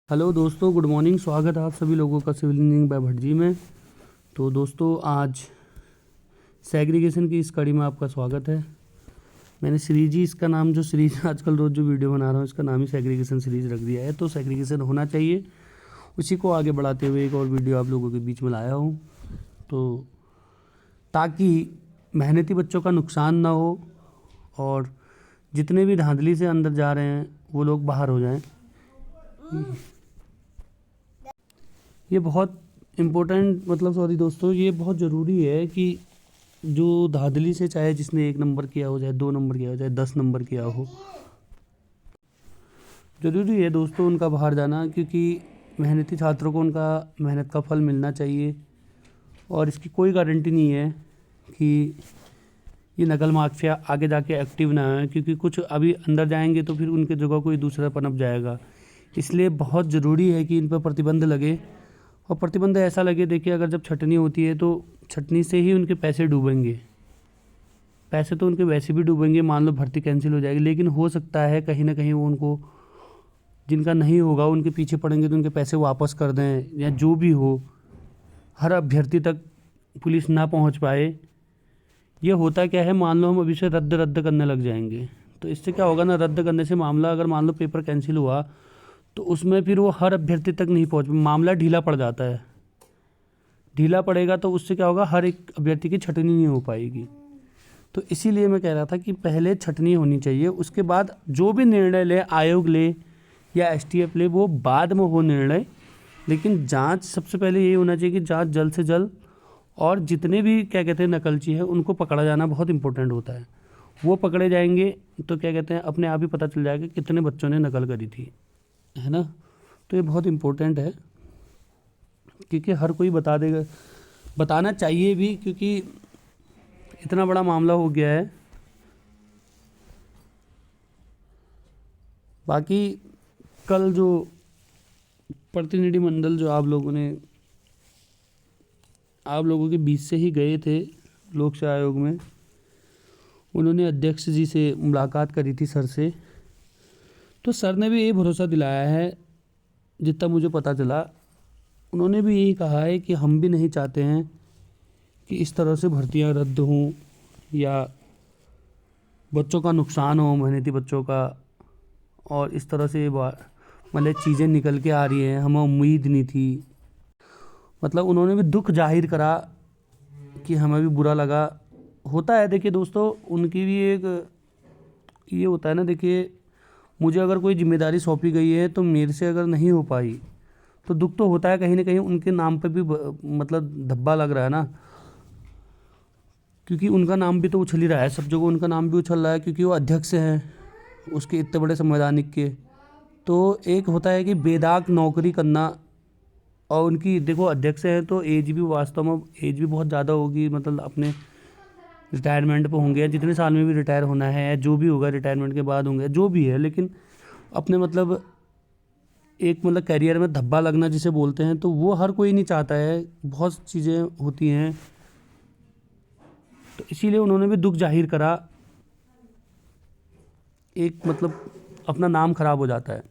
Hello दोस्तों, good morning. स्वागत है आप सभी लोगों का सिविल इंजीनियरिंग बाय भटजी में। तो दोस्तों, आज सेग्रीगेशन की इस कड़ी में आपका स्वागत है। मैंने सीरीज ही इसका नाम, जो सीरीज आजकल रोज़ जो वीडियो बना रहा हूँ, इसका नाम ही सेग्रीगेशन सीरीज रख दिया है। तो सेग्रीगेशन होना चाहिए, उसी को आगे बढ़ाते हुए एक और वीडियो आप लोगों के बीच में लाया हूँ, तो ताकि मेहनती बच्चों का नुकसान ना हो और जितने भी धांधली से अंदर जा रहे हैं वो लोग बाहर हो जाएं। ये बहुत सॉरी दोस्तों, ये बहुत ज़रूरी है कि जो धांधली से, चाहे जिसने 1 नंबर किया हो, चाहे 2 नंबर किया हो, चाहे 10 नंबर किया हो, ज़रूरी है दोस्तों उनका बाहर जाना, क्योंकि मेहनती छात्रों को उनका मेहनत का फल मिलना चाहिए। और इसकी कोई गारंटी नहीं है कि ये नकल मार्क्स से आगे जाके एक्टिव ना है, क्योंकि कुछ अभी अंदर जाएंगे तो फिर उनके जगह कोई दूसरा पनप जाएगा। इसलिए बहुत ज़रूरी है कि इन पर प्रतिबंध लगे, और प्रतिबंध ऐसा लगे, देखिए अगर जब छटनी होती है तो छटनी से ही उनके पैसे डूबेंगे। पैसे तो उनके वैसे भी डूबेंगे, मान लो भर्ती कैंसिल हो जाएगी, लेकिन हो सकता है कहीं ना कहीं वो उनको, जिनका नहीं होगा उनके पीछे पड़ेंगे तो उनके पैसे वापस कर दें, या जो भी हो, हर अभ्यर्थी तक पुलिस ना पहुंच पाए। ये होता क्या है, मान लो हम अभी से रद्द करने लग जाएंगे, तो इससे क्या होगा ना, रद्द करने से मामला, अगर मान लो पेपर कैंसिल हुआ तो उसमें फिर वो हर अभ्यर्थी तक नहीं पहुंच, मामला ढीला पड़ जाता है। ढीला पड़ेगा तो उससे क्या होगा, हर एक अभ्यर्थी की छटनी नहीं हो पाएगी। तो इसीलिए मैं कह रहा था कि पहले छटनी होनी चाहिए, उसके बाद जो भी निर्णय ले, आयोग ले या एसटीएफ ले, वो बाद में हो निर्णय, लेकिन जांच सबसे पहले ये होना चाहिए कि जांच जल्द से जल्द, और जितने भी क्या कहते हैं नकलची है उनको पकड़ा जाना बहुत इंपॉर्टेंट होता है। वो पकड़े जाएंगे तो क्या कहते हैं, अपने आप ही पता चल जाएगा कितने बच्चों ने नकल करी थी, है ना। तो ये बहुत इम्पोर्टेंट है, क्योंकि हर कोई बता देगा, बताना चाहिए भी, क्योंकि इतना बड़ा मामला हो गया है। बाकी कल जो प्रतिनिधिमंडल जो आप लोगों के बीच से ही गए थे लोक सेवा आयोग में, उन्होंने अध्यक्ष जी से मुलाकात करी थी सर से। तो सर ने भी ये भरोसा दिलाया है, जितना मुझे पता चला, उन्होंने भी यही कहा है कि हम भी नहीं चाहते हैं कि इस तरह से भर्तियां रद्द हों या बच्चों का नुकसान हो, मेहनती बच्चों का। और इस तरह से मतलब चीज़ें निकल के आ रही हैं, हमें उम्मीद नहीं थी। मतलब उन्होंने भी दुख जाहिर करा कि हमें भी बुरा लगा। होता है, देखिए दोस्तों, उनकी भी एक ये होता है ना, देखिए मुझे अगर कोई जिम्मेदारी सौंपी गई है तो मेरे से अगर नहीं हो पाई तो दुख तो होता है, कहीं ना कहीं उनके नाम पे भी मतलब धब्बा लग रहा है ना, क्योंकि उनका नाम भी तो उछल ही रहा है, सब जगह उनका नाम भी उछल रहा है, क्योंकि वो अध्यक्ष हैं उसके इतने बड़े संवैधानिक के। तो एक होता है कि बेदाग नौकरी करना, और उनकी देखो अध्यक्ष हैं तो एज भी, वास्तव में एज भी बहुत ज़्यादा होगी, मतलब अपने रिटायरमेंट पे होंगे, जितने साल में भी रिटायर होना है, जो भी होगा रिटायरमेंट के बाद होंगे, जो भी है, लेकिन अपने मतलब एक मतलब करियर में धब्बा लगना जिसे बोलते हैं, तो वो हर कोई नहीं चाहता है, बहुत चीज़ें होती हैं। तो इसीलिए उन्होंने भी दुख जाहिर करा, एक मतलब अपना नाम खराब हो जाता है।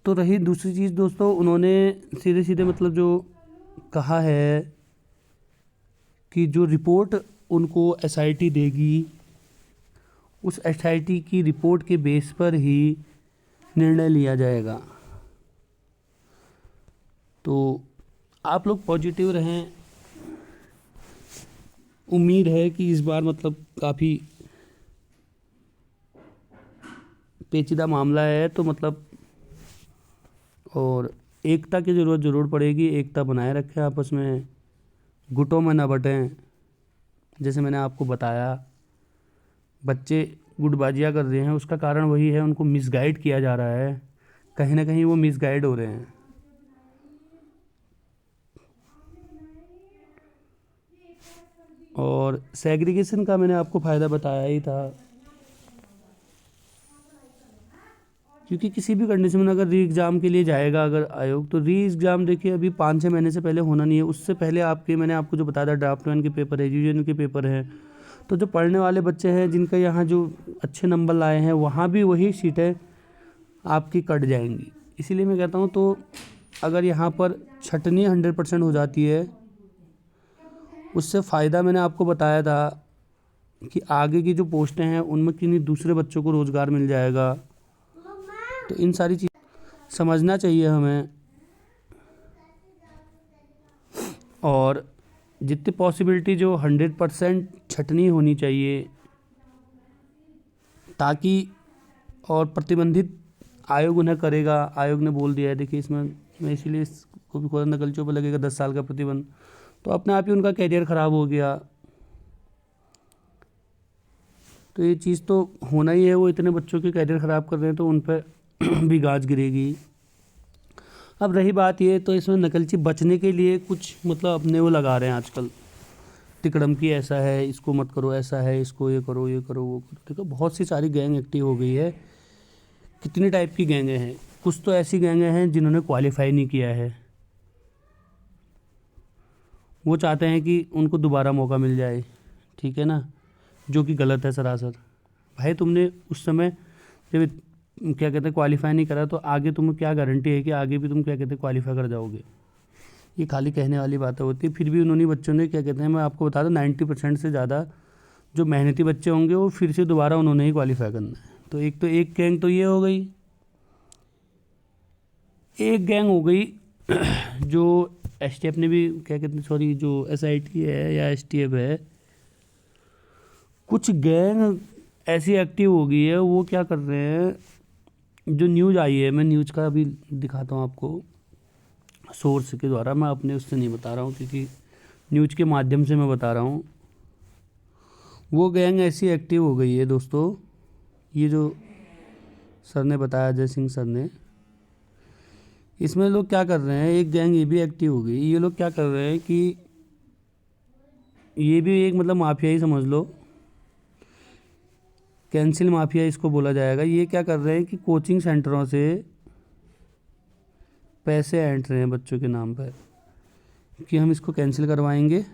तो रही दूसरी चीज़ दोस्तों, उन्होंने सीधे सीधे मतलब जो कहा है कि जो रिपोर्ट उनको एसआईटी देगी, उस एसआईटी की रिपोर्ट के बेस पर ही निर्णय लिया जाएगा। तो आप लोग पॉजिटिव रहें, उम्मीद है कि इस बार मतलब काफ़ी पेचीदा मामला है, तो मतलब और एकता की ज़रूरत ज़रूर पड़ेगी। एकता बनाए रखें आपस में, गुटों में ना बटें। जैसे मैंने आपको बताया, बच्चे गुटबाजियाँ कर रहे हैं, उसका कारण वही है, उनको मिसगाइड किया जा रहा है, कहीं ना कहीं वो मिसगाइड हो रहे हैं। और सेग्रीगेशन का मैंने आपको फ़ायदा बताया ही था, क्योंकि किसी भी कंडीशन में अगर री एग्ज़ाम के लिए जाएगा अगर आयोग, तो री एग्ज़ाम देखिए अभी 5-6 महीने से पहले होना नहीं है, उससे पहले मैंने आपको जो बताया था, ड्राफ्ट 1 के पेपर है, रिवीजन के पेपर हैं। तो जो पढ़ने वाले बच्चे हैं, जिनका यहाँ जो अच्छे नंबर लाए हैं, वहाँ भी वही सीटें आपकी कट जाएंगी। इसीलिए मैं कहता हूँ तो अगर यहाँ पर छटनी 100% हो जाती है, उससे फ़ायदा मैंने आपको बताया था कि आगे की जो पोस्टें हैं उनमें किन्हीं दूसरे बच्चों को रोज़गार मिल जाएगा। तो इन सारी चीज़ समझना चाहिए हमें, और जितनी पॉसिबिलिटी जो 100% छटनी होनी चाहिए, ताकि और प्रतिबंधित आयोग उन्हें करेगा। आयोग ने बोल दिया है, देखिए इसमें मैं इसीलिए इसको भी खोला, नकलचियों पर लगेगा 10 साल का प्रतिबंध, तो अपने आप ही उनका कैरियर ख़राब हो गया। तो ये चीज़ तो होना ही है, वो इतने बच्चों के कैरियर ख़राब कर रहे हैं तो उन पर भी गाज गिरेगी। अब रही बात ये, तो इसमें नकलची बचने के लिए कुछ मतलब अपने वो लगा रहे हैं आजकल, तिकड़म की ऐसा है, इसको मत करो, ऐसा है, इसको ये करो, ये करो, वो करो। देखो बहुत सी सारी गैंग एक्टिव हो गई है। कितनी टाइप की गैंगे हैं। कुछ तो ऐसी गैंगे हैं जिन्होंने क्वालिफाई नहीं किया है, वो चाहते हैं कि उनको दोबारा मौका मिल जाए, ठीक है ना, जो कि गलत है सरासर। भाई तुमने उस समय जब क्या कहते हैं क्वालिफाई नहीं करा, तो आगे तुम्हें क्या गारंटी है कि आगे भी तुम क्या कहते हैं क्वालिफाई कर जाओगे। ये खाली कहने वाली बातें होती है। फिर भी उन्होंने बच्चों ने क्या कहते हैं, मैं आपको बता दूं 90% से ज़्यादा जो मेहनती बच्चे होंगे वो फिर से दोबारा उन्होंने ही क्वालिफाई करना है। तो एक गैंग तो ये हो गई। एक गैंग हो गई जो एसटीएफ ने भी क्या कहते हैं, सॉरी जो एसआईटी है या एसटीएफ है, कुछ गैंग ऐसी एक्टिव हो गई है। वो क्या कर रहे हैं, जो न्यूज़ आई है, मैं न्यूज़ का अभी दिखाता हूँ आपको सोर्स के द्वारा, मैं अपने उससे नहीं बता रहा हूँ क्योंकि न्यूज़ के माध्यम से मैं बता रहा हूँ। वो गैंग ऐसी एक्टिव हो गई है दोस्तों, ये जो सर ने बताया, अजय सिंह सर ने, इसमें लोग क्या कर रहे हैं, एक गैंग ये भी एक्टिव हो गई। ये लोग क्या कर रहे हैं कि ये भी एक मतलब माफिया ही समझ लो, कैंसिल माफिया इसको बोला जाएगा। ये क्या कर रहे हैं कि कोचिंग सेंटरों से पैसे ऐंठ रहे हैं बच्चों के नाम पर कि हम इसको कैंसिल करवाएंगे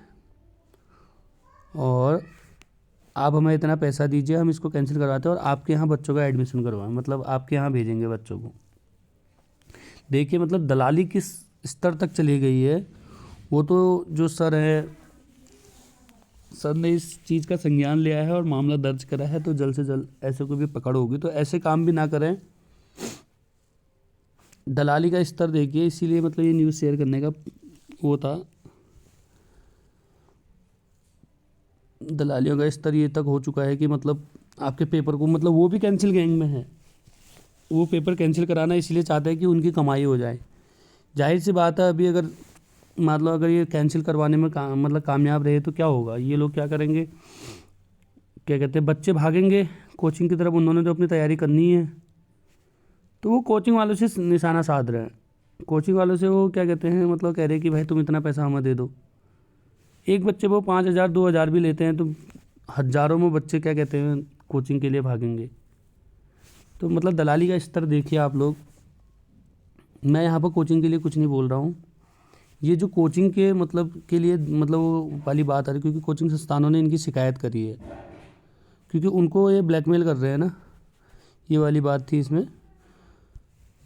और आप हमें इतना पैसा दीजिए, हम इसको कैंसिल करवाते हैं और आपके यहाँ बच्चों का एडमिशन करवाएं, मतलब आपके यहाँ भेजेंगे बच्चों को। देखिए मतलब दलाली किस स्तर तक चली गई है। वो तो जो सर है, सर ने इस चीज़ का संज्ञान लिया है और मामला दर्ज करा है, तो जल्द से जल्द ऐसे को भी पकड़ होगी। तो ऐसे काम भी ना करें, दलाली का स्तर देखिए। इसीलिए मतलब ये न्यूज़ शेयर करने का वो था। दलालियों का स्तर ये तक हो चुका है कि मतलब आपके पेपर को, मतलब वो भी कैंसिल गैंग में है, वो पेपर कैंसिल कराना इसलिए चाहते हैं कि उनकी कमाई हो जाए। जाहिर सी बात है, अभी अगर मान लो अगर ये कैंसिल करवाने में मतलब कामयाब रहे तो क्या होगा, ये लोग क्या करेंगे, क्या कहते हैं, बच्चे भागेंगे कोचिंग की तरफ। उन्होंने तो अपनी तैयारी करनी है, तो वो कोचिंग वालों से निशाना साध रहे हैं। कोचिंग वालों से वो क्या कहते हैं, मतलब कह रहे हैं कि भाई तुम इतना पैसा हमें दे दो। एक बच्चे वो 5,000 2,000 भी लेते हैं, तो हज़ारों में बच्चे क्या कहते हैं कोचिंग के लिए भागेंगे। तो मतलब दलाली का स्तर देखिए आप लोग। मैं यहाँ पर कोचिंग के लिए कुछ नहीं बोल रहा हूँ, ये जो कोचिंग के मतलब के लिए मतलब वो वाली बात आ रही, क्योंकि कोचिंग संस्थानों ने इनकी शिकायत करी है, क्योंकि उनको ये ब्लैकमेल कर रहे हैं ना, ये वाली बात थी इसमें।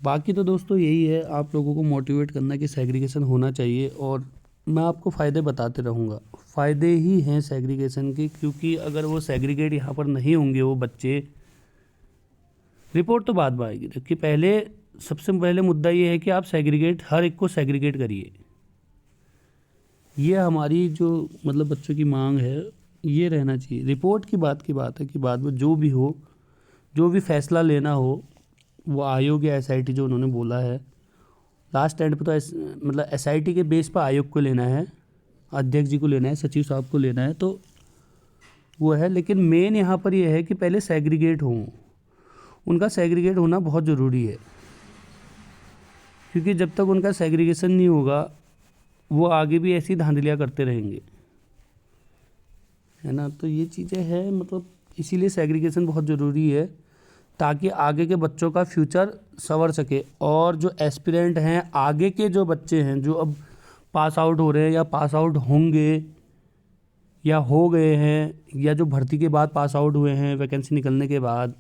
बाकी तो दोस्तों यही है, आप लोगों को मोटिवेट करना कि सेग्रीगेशन होना चाहिए, और मैं आपको फ़ायदे बताते रहूँगा। फ़ायदे ही हैं सेग्रीगेशन के, क्योंकि अगर वो सेग्रीगेट यहाँ पर नहीं होंगे वो बच्चे, रिपोर्ट तो बाद में आएगी। देखिए पहले सबसे पहले मुद्दा ये है कि आप सेग्रीगेट, हर एक को सेग्रीगेट करिए। ये हमारी जो मतलब बच्चों की मांग है, ये रहना चाहिए। रिपोर्ट की बात है कि बाद में जो भी हो, जो भी फैसला लेना हो, वो आयोग या एसआईटी जो उन्होंने बोला है, लास्ट एंड पे तो मतलब एसआईटी के बेस पर आयोग को लेना है, अध्यक्ष जी को लेना है, सचिव साहब को लेना है, तो वो है। लेकिन मेन यहाँ पर ये है कि पहले सेग्रीगेट हों, उनका सेग्रीगेट होना बहुत ज़रूरी है, क्योंकि जब तक उनका सेग्रीगेशन नहीं होगा वो आगे भी ऐसी धांधलियाँ करते रहेंगे, है ना। तो ये चीज़ें हैं, मतलब इसीलिए सेग्रीगेशन बहुत ज़रूरी है, ताकि आगे के बच्चों का फ्यूचर संवर सके। और जो एस्पिरेंट हैं, आगे के जो बच्चे हैं जो अब पास आउट हो रहे हैं या पास आउट होंगे या हो गए हैं, या जो भर्ती के बाद पास आउट हुए हैं वैकेंसी निकलने के बाद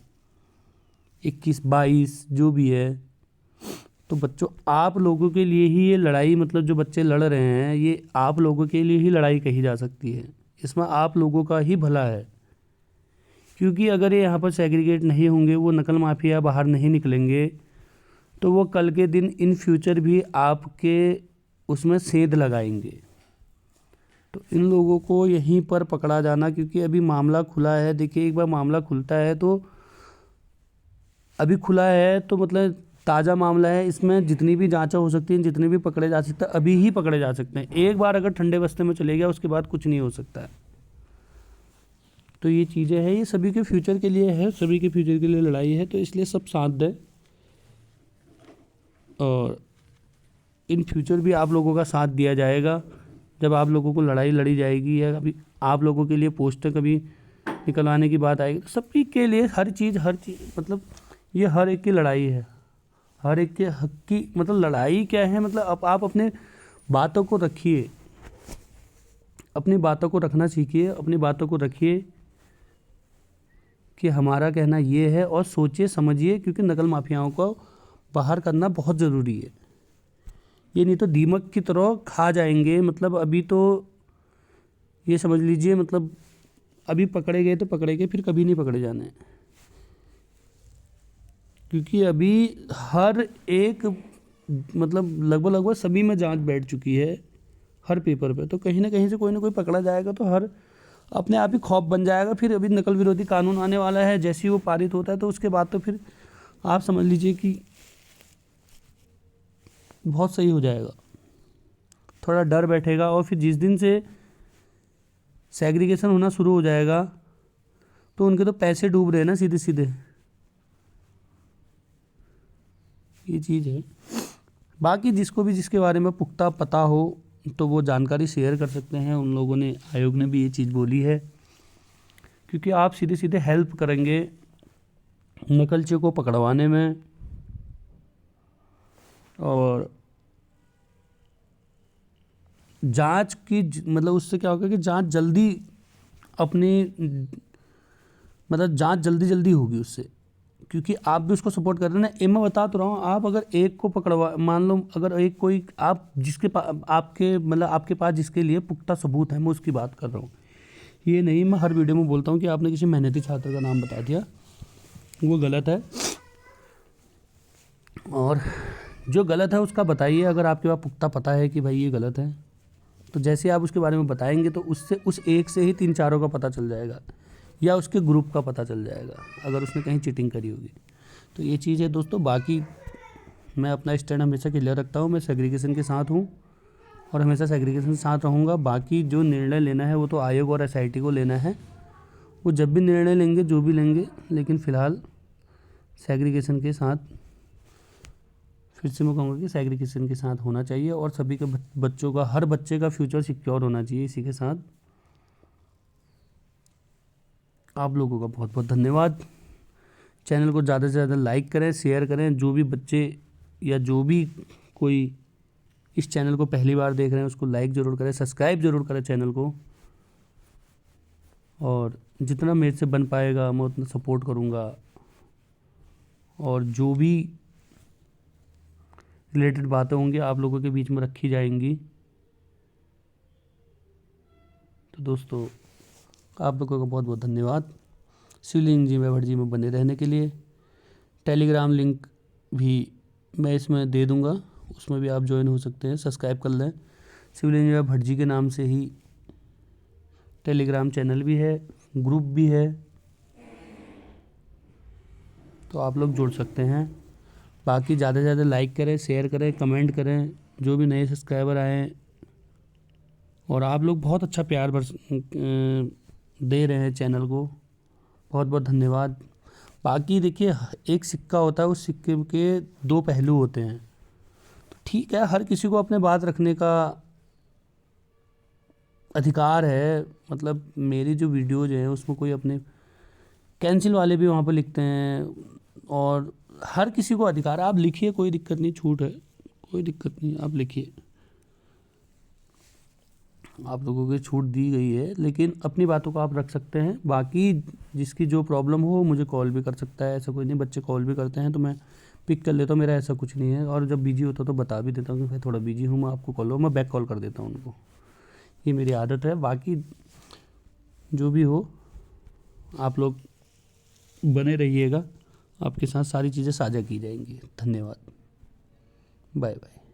21-22 जो भी है, तो बच्चों आप लोगों के लिए ही ये लड़ाई, मतलब जो बच्चे लड़ रहे हैं ये आप लोगों के लिए ही लड़ाई कही जा सकती है। इसमें आप लोगों का ही भला है, क्योंकि अगर ये यहाँ पर सेग्रीगेट नहीं होंगे, वो नकल माफिया बाहर नहीं निकलेंगे, तो वो कल के दिन इन फ्यूचर भी आपके उसमें सेंध लगाएंगे। तो इन लोगों को यहीं पर पकड़ा जाना, क्योंकि अभी मामला खुला है। देखिए एक बार मामला खुलता है तो अभी खुला है तो मतलब ताज़ा मामला है, इसमें जितनी भी जांचें हो सकती हैं, जितने भी पकड़े जा सकते हैं, अभी ही पकड़े जा सकते हैं। एक बार अगर ठंडे बस्ते में चले गया उसके बाद कुछ नहीं हो सकता है। तो ये चीज़ें हैं, ये सभी के फ्यूचर के लिए है, सभी के फ्यूचर के लिए लड़ाई है, तो इसलिए सब साथ दें। और इन फ्यूचर भी आप लोगों का साथ दिया जाएगा जब आप लोगों को लड़ाई लड़ी जाएगी, या कभी आप लोगों के लिए पोस्टर कभी निकलवाने की बात आएगी, तो सभी के लिए हर चीज़ मतलब ये हर एक की लड़ाई है, हर एक के हक की। मतलब लड़ाई क्या है, मतलब अब आप अपने बातों को रखिए, अपनी बातों को रखना सीखिए, अपनी बातों को रखिए कि हमारा कहना ये है, और सोचिए समझिए, क्योंकि नकल माफियाओं को बाहर करना बहुत ज़रूरी है। ये नहीं तो दीमक की तरह खा जाएंगे। मतलब अभी तो ये समझ लीजिए, मतलब अभी पकड़े गए तो पकड़े गए, फिर कभी नहीं पकड़े जाने, क्योंकि अभी हर एक मतलब लगभग सभी में जांच बैठ चुकी है हर पेपर पे। तो कहीं ना कहीं से कोई ना कोई पकड़ा जाएगा, तो हर अपने आप ही खौफ बन जाएगा। फिर अभी नकल विरोधी कानून आने वाला है, जैसे ही वो पारित होता है तो उसके बाद तो फिर आप समझ लीजिए कि बहुत सही हो जाएगा, थोड़ा डर बैठेगा। और फिर जिस दिन से सेग्रीगेशन होना शुरू हो जाएगा तो उनके तो पैसे डूब रहे हैं ना सीधे सीधे, ये चीज़ है। बाकी जिसको भी जिसके बारे में पुख्ता पता हो तो वो जानकारी शेयर कर सकते हैं। उन लोगों ने, आयोग ने भी ये चीज़ बोली है, क्योंकि आप सीधे सीधे हेल्प करेंगे नकलचे को पकड़वाने में, और जांच की मतलब उससे क्या होगा कि जांच जल्दी मतलब जांच जल्दी होगी उससे, क्योंकि आप भी उसको सपोर्ट कर रहे हैं ना। मैं बता तो रहा हूँ, आप अगर एक को पकड़वा, मान लो अगर एक कोई आप जिसके आपके मतलब आपके पास जिसके लिए पुख्ता सबूत है, मैं उसकी बात कर रहा हूँ। ये नहीं मैं हर वीडियो में बोलता हूँ कि आपने किसी मेहनती छात्र का नाम बता दिया, वो गलत है। और जो गलत है उसका बताइए, अगर आपके पास पुख्ता पता है कि भाई ये गलत है, तो जैसे आप उसके बारे में बताएंगे तो उससे उस एक से ही 3-4 का पता चल जाएगा, या उसके ग्रुप का पता चल जाएगा अगर उसने कहीं चीटिंग करी होगी। तो ये चीज़ है दोस्तों। बाकी मैं अपना स्टैंड हमेशा क्लियर रखता हूँ, मैं सेग्रीगेशन के साथ हूँ और हमेशा सेग्रीगेशन के साथ रहूँगा। बाकी जो निर्णय लेना है वो तो आयोग और SIT को लेना है, वो जब भी निर्णय लेंगे जो भी लेंगे, लेकिन फ़िलहाल सेग्रीगेशन के साथ, फिर से मैं कहूँगा कि सेग्रीगेशन के साथ होना चाहिए, और सभी के बच्चों का, हर बच्चे का फ्यूचर सिक्योर होना चाहिए। इसी के साथ आप लोगों का बहुत बहुत धन्यवाद। चैनल को ज़्यादा से ज़्यादा लाइक करें, शेयर करें। जो भी बच्चे या जो भी कोई इस चैनल को पहली बार देख रहे हैं उसको लाइक ज़रूर करें, सब्सक्राइब ज़रूर करें चैनल को, और जितना मेरे से बन पाएगा मैं उतना सपोर्ट करूँगा। और जो भी रिलेटेड बातें होंगी आप लोगों के बीच में रखी जाएंगी। तो दोस्तों आप लोगों का बहुत बहुत धन्यवाद शिवलिंग जी में भटजी में बने रहने के लिए। टेलीग्राम लिंक भी मैं इसमें दे दूंगा, उसमें भी आप ज्वाइन हो सकते हैं, सब्सक्राइब कर लें। शिवलिंग जी भटजी के नाम से ही टेलीग्राम चैनल भी है, ग्रुप भी है, तो आप लोग जुड़ सकते हैं। बाकी ज़्यादा से ज़्यादा लाइक करें, शेयर करें, कमेंट करें, जो भी नए सब्सक्राइबर आए। और आप लोग बहुत अच्छा प्यार दे रहे हैं चैनल को, बहुत बहुत धन्यवाद। बाकी देखिए एक सिक्का होता है, उस सिक्के के 2 पहलू होते हैं। तो ठीक है, हर किसी को अपने बात रखने का अधिकार है। मतलब मेरी जो वीडियोज़ हैं उसमें कोई अपने कैंसिल वाले भी वहाँ पर लिखते हैं, और हर किसी को अधिकार है। आप लिखिए, कोई दिक्कत नहीं, छूट है, कोई दिक्कत नहीं, आप लिखिए, आप लोगों को छूट दी गई है, लेकिन अपनी बातों को आप रख सकते हैं। बाकी जिसकी जो प्रॉब्लम हो मुझे कॉल भी कर सकता है, ऐसा कोई नहीं, बच्चे कॉल भी करते हैं तो मैं पिक कर लेता हूँ, मेरा ऐसा कुछ नहीं है। और जब बिजी होता तो बता भी देता हूँ कि भाई थोड़ा बिजी हूँ, मैं आपको कॉल, मैं बैक कॉल कर देता हूँ उनको। ये मेरी आदत है। बाकी जो भी हो, आप लोग बने रहिएगा, आपके साथ सारी चीज़ें साझा की जाएंगी। धन्यवाद, बाय बाय।